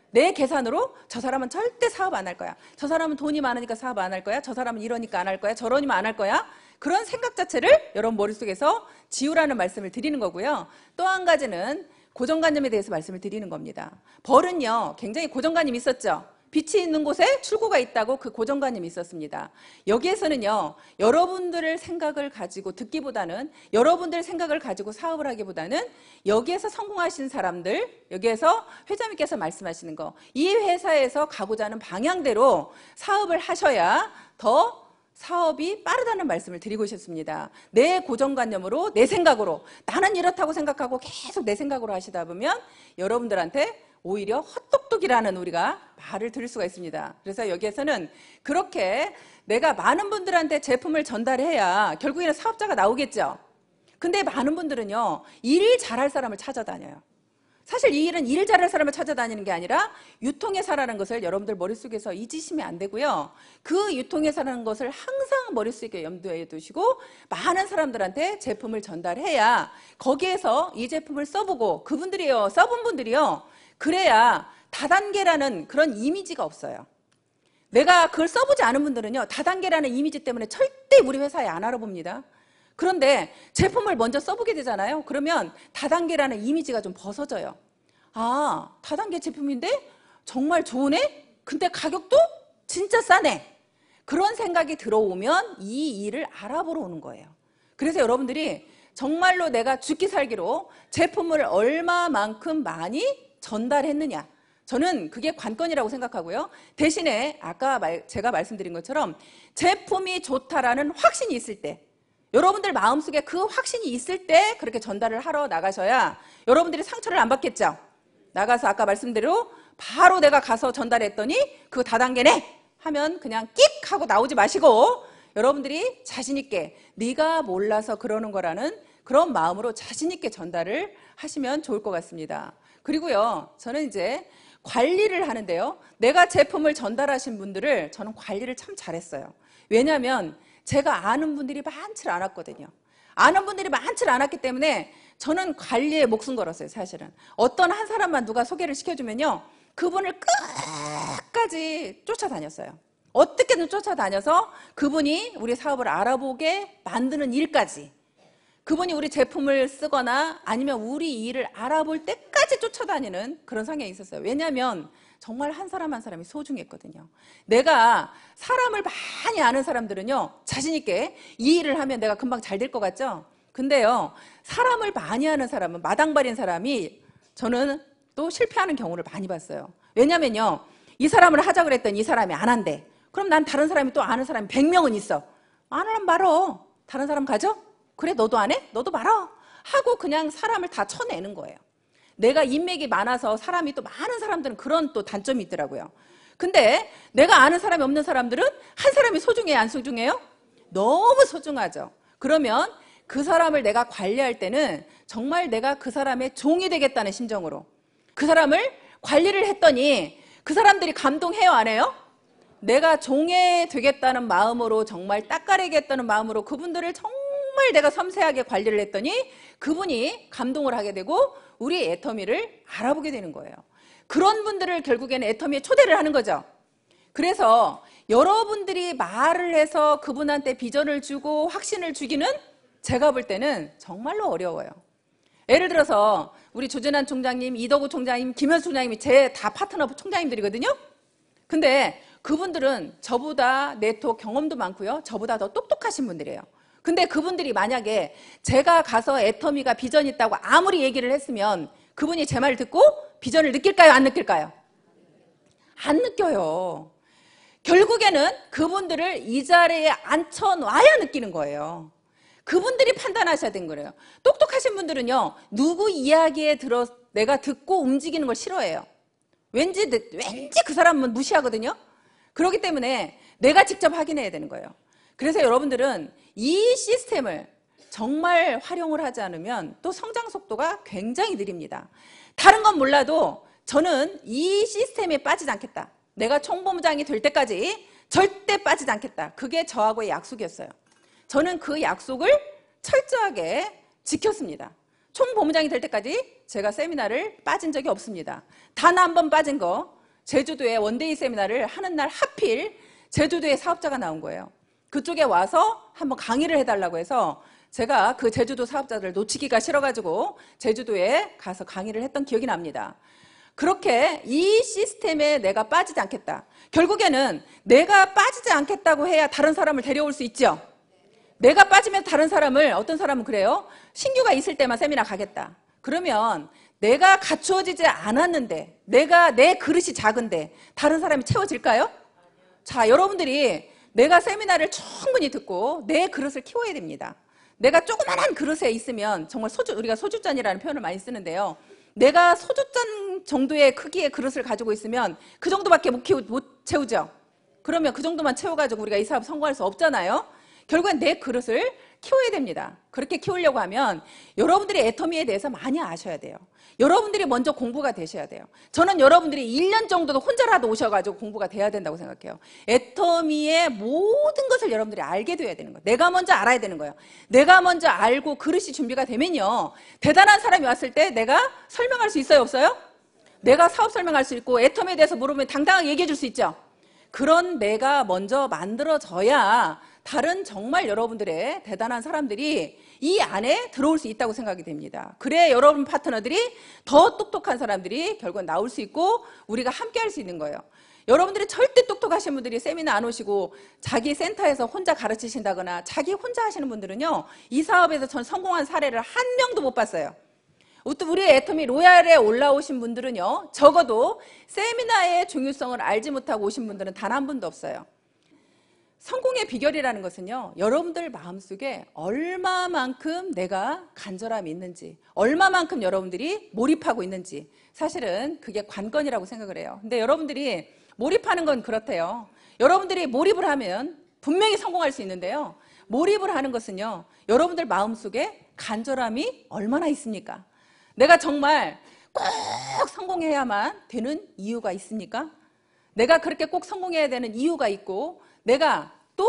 내 계산으로 저 사람은 절대 사업 안 할 거야. 저 사람은 돈이 많으니까 사업 안 할 거야. 저 사람은 이러니까 안 할 거야. 저러니까 안 할 거야. 그런 생각 자체를 여러분 머릿속에서 지우라는 말씀을 드리는 거고요. 또 한 가지는 고정관념에 대해서 말씀을 드리는 겁니다. 벌은요 굉장히 고정관념이 있었죠. 빛이 있는 곳에 출구가 있다고 그 고정관념이 있었습니다. 여기에서는요 여러분들의 생각을 가지고 듣기보다는, 여러분들의 생각을 가지고 사업을 하기보다는 여기에서 성공하신 사람들, 여기에서 회장님께서 말씀하시는 거, 이 회사에서 가고자 하는 방향대로 사업을 하셔야 더 사업이 빠르다는 말씀을 드리고 싶습니다. 내 고정관념으로, 내 생각으로, 나는 이렇다고 생각하고 계속 내 생각으로 하시다 보면 여러분들한테 오히려 헛똑똑이라는 우리가 말을 들을 수가 있습니다. 그래서 여기에서는 그렇게 내가 많은 분들한테 제품을 전달해야 결국에는 사업자가 나오겠죠. 근데 많은 분들은요 일 잘할 사람을 찾아다녀요. 사실 이 일은 일 잘할 사람을 찾아다니는 게 아니라 유통회사라는 것을 여러분들 머릿속에서 잊으시면 안 되고요. 그 유통회사라는 것을 항상 머릿속에 염두에 두시고 많은 사람들한테 제품을 전달해야 거기에서 이 제품을 써보고 그분들이요, 써본 분들이요, 그래야 다단계라는 그런 이미지가 없어요. 내가 그걸 써보지 않은 분들은요 다단계라는 이미지 때문에 절대 우리 회사에 안 알아봅니다. 그런데 제품을 먼저 써보게 되잖아요. 그러면 다단계라는 이미지가 좀 벗어져요. 아, 다단계 제품인데 정말 좋으네? 근데 가격도 진짜 싸네. 그런 생각이 들어오면 이 일을 알아보러 오는 거예요. 그래서 여러분들이 정말로 내가 죽기 살기로 제품을 얼마만큼 많이 전달했느냐, 저는 그게 관건이라고 생각하고요. 대신에 아까 제가 말씀드린 것처럼 제품이 좋다라는 확신이 있을 때, 여러분들 마음속에 그 확신이 있을 때 그렇게 전달을 하러 나가셔야 여러분들이 상처를 안 받겠죠. 나가서 아까 말씀대로 바로 내가 가서 전달했더니 그거 다단계네 하면 그냥 끽 하고 나오지 마시고 여러분들이 자신 있게 네가 몰라서 그러는 거라는 그런 마음으로 자신 있게 전달을 하시면 좋을 것 같습니다. 그리고요, 저는 이제 관리를 하는데요, 내가 제품을 전달하신 분들을 저는 관리를 참 잘했어요. 왜냐하면 제가 아는 분들이 많지 않았거든요. 아는 분들이 많지 않았기 때문에 저는 관리에 목숨 걸었어요, 사실은. 어떤 한 사람만 누가 소개를 시켜주면요, 그분을 끝까지 쫓아다녔어요. 어떻게든 쫓아다녀서 그분이 우리 사업을 알아보게 만드는 일까지, 그분이 우리 제품을 쓰거나 아니면 우리 일을 알아볼 때까지 쫓아다니는 그런 성향이 있었어요. 왜냐하면 정말 한 사람 한 사람이 소중했거든요. 내가 사람을 많이 아는 사람들은요, 자신 있게 이 일을 하면 내가 금방 잘 될 것 같죠? 근데요, 사람을 많이 아는 사람은, 마당발인 사람이 저는 또 실패하는 경우를 많이 봤어요. 왜냐면요, 이 사람을 하자 그랬더니 이 사람이 안 한대. 그럼 난 다른 사람이 또 아는 사람이 100명은 있어. 안 하면 말어. 다른 사람 가져? 그래, 너도 안 해? 너도 말어. 하고 그냥 사람을 다 쳐내는 거예요. 내가 인맥이 많아서 사람이 또 많은 사람들은 그런 또 단점이 있더라고요. 근데 내가 아는 사람이 없는 사람들은 한 사람이 소중해요, 안 소중해요? 너무 소중하죠. 그러면 그 사람을 내가 관리할 때는 정말 내가 그 사람의 종이 되겠다는 심정으로 그 사람을 관리를 했더니 그 사람들이 감동해요, 안 해요? 내가 종이 되겠다는 마음으로, 정말 닦아내겠다는 마음으로 그분들을 정말 내가 섬세하게 관리를 했더니 그분이 감동을 하게 되고 우리 애터미를 알아보게 되는 거예요. 그런 분들을 결국에는 애터미에 초대를 하는 거죠. 그래서 여러분들이 말을 해서 그분한테 비전을 주고 확신을 주기는 제가 볼 때는 정말로 어려워요. 예를 들어서 우리 조진환 총장님, 이덕우 총장님, 김현수 총장님이 제 다 파트너 총장님들이거든요. 근데 그분들은 저보다 네트워크 경험도 많고요, 저보다 더 똑똑하신 분들이에요. 근데 그분들이 만약에 제가 가서 애터미가 비전이 있다고 아무리 얘기를 했으면 그분이 제 말을 듣고 비전을 느낄까요, 안 느낄까요? 안 느껴요. 결국에는 그분들을 이 자리에 앉혀놔야 느끼는 거예요. 그분들이 판단하셔야 되는 거예요. 똑똑하신 분들은요, 누구 이야기에 들어 내가 듣고 움직이는 걸 싫어해요. 왠지 그 사람은 무시하거든요. 그렇기 때문에 내가 직접 확인해야 되는 거예요. 그래서 여러분들은 이 시스템을 정말 활용을 하지 않으면 또 성장 속도가 굉장히 느립니다. 다른 건 몰라도 저는 이 시스템에 빠지지 않겠다. 내가 총본부장이 될 때까지 절대 빠지지 않겠다. 그게 저하고의 약속이었어요. 저는 그 약속을 철저하게 지켰습니다. 총본부장이 될 때까지 제가 세미나를 빠진 적이 없습니다. 단 한 번 빠진 거, 제주도에 원데이 세미나를 하는 날 하필 제주도에 사업자가 나온 거예요. 그쪽에 와서 한번 강의를 해달라고 해서 제가 그 제주도 사업자들을 놓치기가 싫어가지고 제주도에 가서 강의를 했던 기억이 납니다. 그렇게 이 시스템에 내가 빠지지 않겠다. 결국에는 내가 빠지지 않겠다고 해야 다른 사람을 데려올 수 있죠. 내가 빠지면 다른 사람을, 어떤 사람은 그래요. 신규가 있을 때만 세미나 가겠다. 그러면 내가 갖추어지지 않았는데, 내 그릇이 작은데 다른 사람이 채워질까요? 자, 여러분들이 내가 세미나를 충분히 듣고 내 그릇을 키워야 됩니다. 내가 조그만한 그릇에 있으면 정말 우리가 소주잔이라는 표현을 많이 쓰는데요. 내가 소주잔 정도의 크기의 그릇을 가지고 있으면 그 정도밖에 못 채우죠. 그러면 그 정도만 채워가지고 우리가 이 사업 성공할 수 없잖아요. 결국엔 내 그릇을 키워야 됩니다. 그렇게 키우려고 하면 여러분들이 애터미에 대해서 많이 아셔야 돼요. 여러분들이 먼저 공부가 되셔야 돼요. 저는 여러분들이 1년 정도도 혼자라도 오셔가지고 공부가 돼야 된다고 생각해요. 애터미의 모든 것을 여러분들이 알게 돼야 되는 거예요. 내가 먼저 알아야 되는 거예요. 내가 먼저 알고 그릇이 준비가 되면요, 대단한 사람이 왔을 때 내가 설명할 수 있어요, 없어요? 내가 사업 설명할 수 있고 애터미에 대해서 물으면 당당하게 얘기해 줄 수 있죠. 그런 내가 먼저 만들어져야 다른 정말 여러분들의 대단한 사람들이 이 안에 들어올 수 있다고 생각이 됩니다. 그래 여러분 파트너들이 더 똑똑한 사람들이 결국은 나올 수 있고 우리가 함께 할 수 있는 거예요. 여러분들이 절대 똑똑하신 분들이 세미나 안 오시고 자기 센터에서 혼자 가르치신다거나 자기 혼자 하시는 분들은요, 이 사업에서 전 성공한 사례를 한 명도 못 봤어요. 우리 애터미 로얄에 올라오신 분들은요, 적어도 세미나의 중요성을 알지 못하고 오신 분들은 단 한 분도 없어요. 성공의 비결이라는 것은요, 여러분들 마음속에 얼마만큼 내가 간절함이 있는지, 얼마만큼 여러분들이 몰입하고 있는지, 사실은 그게 관건이라고 생각을 해요. 근데 여러분들이 몰입하는 건 그렇대요. 여러분들이 몰입을 하면 분명히 성공할 수 있는데요, 몰입을 하는 것은요, 여러분들 마음속에 간절함이 얼마나 있습니까? 내가 정말 꼭 성공해야만 되는 이유가 있습니까? 내가 그렇게 꼭 성공해야 되는 이유가 있고, 내가 또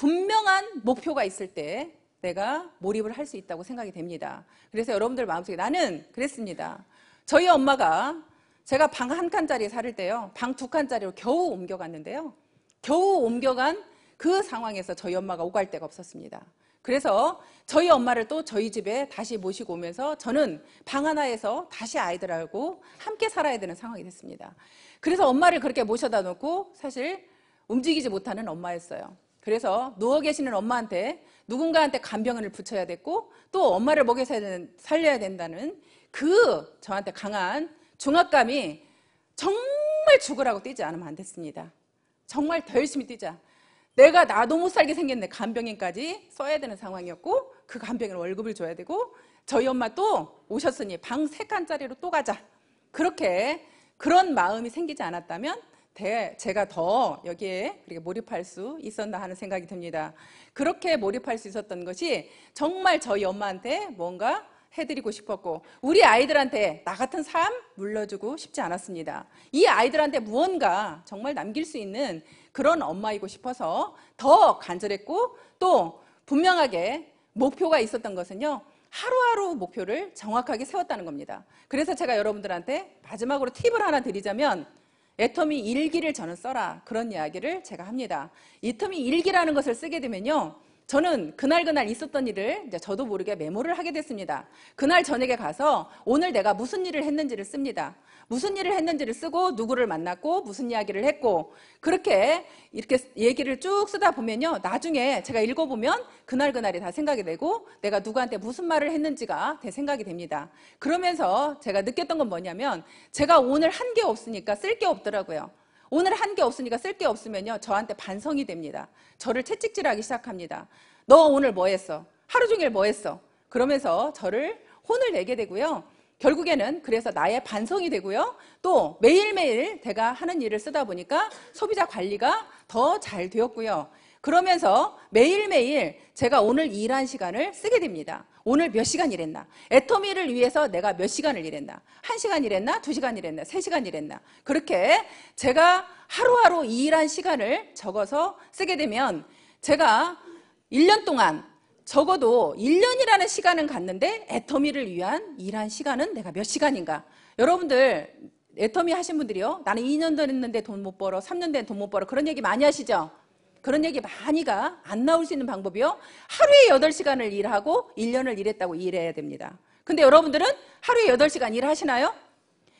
분명한 목표가 있을 때 내가 몰입을 할 수 있다고 생각이 됩니다. 그래서 여러분들 마음속에 나는 그랬습니다. 저희 엄마가 제가 방 1칸짜리 살을 때요, 방 2칸짜리로 겨우 옮겨갔는데요. 겨우 옮겨간 그 상황에서 저희 엄마가 오갈 데가 없었습니다. 그래서 저희 엄마를 또 저희 집에 다시 모시고 오면서 저는 방 하나에서 다시 아이들하고 함께 살아야 되는 상황이 됐습니다. 그래서 엄마를 그렇게 모셔다 놓고 사실 움직이지 못하는 엄마였어요. 그래서 누워 계시는 엄마한테 누군가한테 간병을 붙여야 됐고 또 엄마를 먹여서 살려야 된다는 그 저한테 강한 중압감이 정말 죽으라고 뛰지 않으면 안 됐습니다. 정말 더 열심히 뛰자. 내가 나도 못 살게 생겼네. 간병인까지 써야 되는 상황이었고 그 간병인 월급을 줘야 되고 저희 엄마 또 오셨으니 방 3칸짜리로 또 가자. 그렇게 그런 마음이 생기지 않았다면 제가 더 여기에 그렇게 몰입할 수 있었나 하는 생각이 듭니다. 그렇게 몰입할 수 있었던 것이 정말 저희 엄마한테 뭔가 해드리고 싶었고 우리 아이들한테 나 같은 삶 물려주고 싶지 않았습니다. 이 아이들한테 무언가 정말 남길 수 있는 그런 엄마이고 싶어서 더 간절했고 또 분명하게 목표가 있었던 것은요, 하루하루 목표를 정확하게 세웠다는 겁니다. 그래서 제가 여러분들한테 마지막으로 팁을 하나 드리자면 애터미 일기를 저는 써라, 그런 이야기를 제가 합니다. 애터미 일기라는 것을 쓰게 되면요, 저는 그날 있었던 일을 이제 저도 모르게 메모를 하게 됐습니다. 그날 저녁에 가서 오늘 내가 무슨 일을 했는지를 씁니다. 무슨 일을 했는지를 쓰고 누구를 만났고 무슨 이야기를 했고 그렇게 이렇게 얘기를 쭉 쓰다 보면요, 나중에 제가 읽어보면 그날이 다 생각이 되고 내가 누구한테 무슨 말을 했는지가 생각이 됩니다. 그러면서 제가 느꼈던 건 뭐냐면 제가 오늘 한 게 없으니까 쓸 게 없더라고요. 오늘 한 게 없으니까 쓸 게 없으면요, 저한테 반성이 됩니다. 저를 채찍질하기 시작합니다. 너 오늘 뭐 했어? 하루 종일 뭐 했어? 그러면서 저를 혼을 내게 되고요. 결국에는 그래서 나의 반성이 되고요. 또 매일매일 제가 하는 일을 쓰다 보니까 소비자 관리가 더 잘 되었고요. 그러면서 매일매일 제가 오늘 일한 시간을 쓰게 됩니다. 오늘 몇 시간 일했나? 애터미를 위해서 내가 몇 시간을 일했나? 1시간 일했나? 2시간 일했나? 3시간 일했나? 그렇게 제가 하루하루 일한 시간을 적어서 쓰게 되면 제가 1년 동안 적어도 1년이라는 시간은 갔는데 애터미를 위한 일한 시간은 내가 몇 시간인가? 여러분들 애터미 하신 분들이요, 나는 2년 됐는데 돈 못 벌어, 3년 된 돈 못 벌어, 그런 얘기 많이 하시죠? 그런 얘기 많이가 안 나올 수 있는 방법이요, 하루에 8시간을 일하고 1년을 일했다고 일해야 됩니다. 근데 여러분들은 하루에 8시간 일하시나요?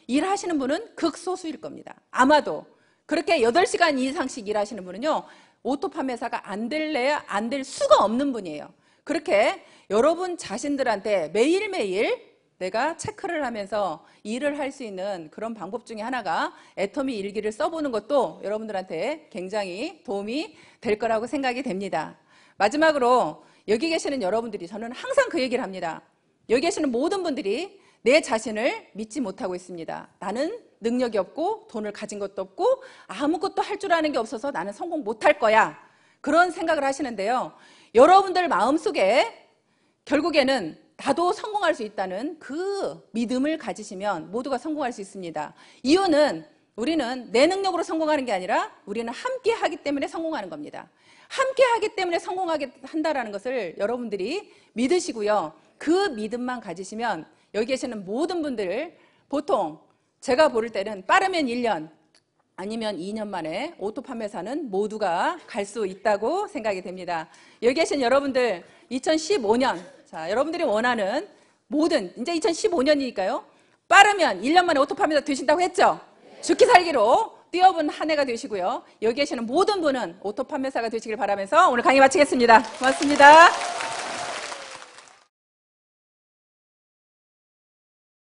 일하시는 분은 극소수일 겁니다. 아마도 그렇게 8시간 이상씩 일하시는 분은요, 오토 판매사가 안 될래야 안 될 수가 없는 분이에요. 그렇게 여러분 자신들한테 매일매일 내가 체크를 하면서 일을 할 수 있는 그런 방법 중에 하나가 애터미 일기를 써보는 것도 여러분들한테 굉장히 도움이 될 거라고 생각이 됩니다. 마지막으로 여기 계시는 여러분들이, 저는 항상 그 얘기를 합니다. 여기 계시는 모든 분들이 내 자신을 믿지 못하고 있습니다. 나는 능력이 없고 돈을 가진 것도 없고 아무것도 할 줄 아는 게 없어서 나는 성공 못할 거야, 그런 생각을 하시는데요, 여러분들 마음속에 결국에는 나도 성공할 수 있다는 그 믿음을 가지시면 모두가 성공할 수 있습니다. 이유는 우리는 내 능력으로 성공하는 게 아니라 우리는 함께 하기 때문에 성공하는 겁니다. 함께 하기 때문에 성공하게 한다는 것을 여러분들이 믿으시고요, 그 믿음만 가지시면 여기 계시는 모든 분들, 보통 제가 볼 때는 빠르면 1년 아니면 2년 만에 오토 판매사는 모두가 갈 수 있다고 생각이 됩니다. 여기 계신 여러분들 2015년, 자, 여러분들이 원하는 모든, 이제 2015년이니까요, 빠르면 1년 만에 오토 판매사 되신다고 했죠? 죽기 살기로 뛰어본 한 해가 되시고요, 여기 계시는 모든 분은 오토 판매사가 되시길 바라면서 오늘 강의 마치겠습니다. 고맙습니다.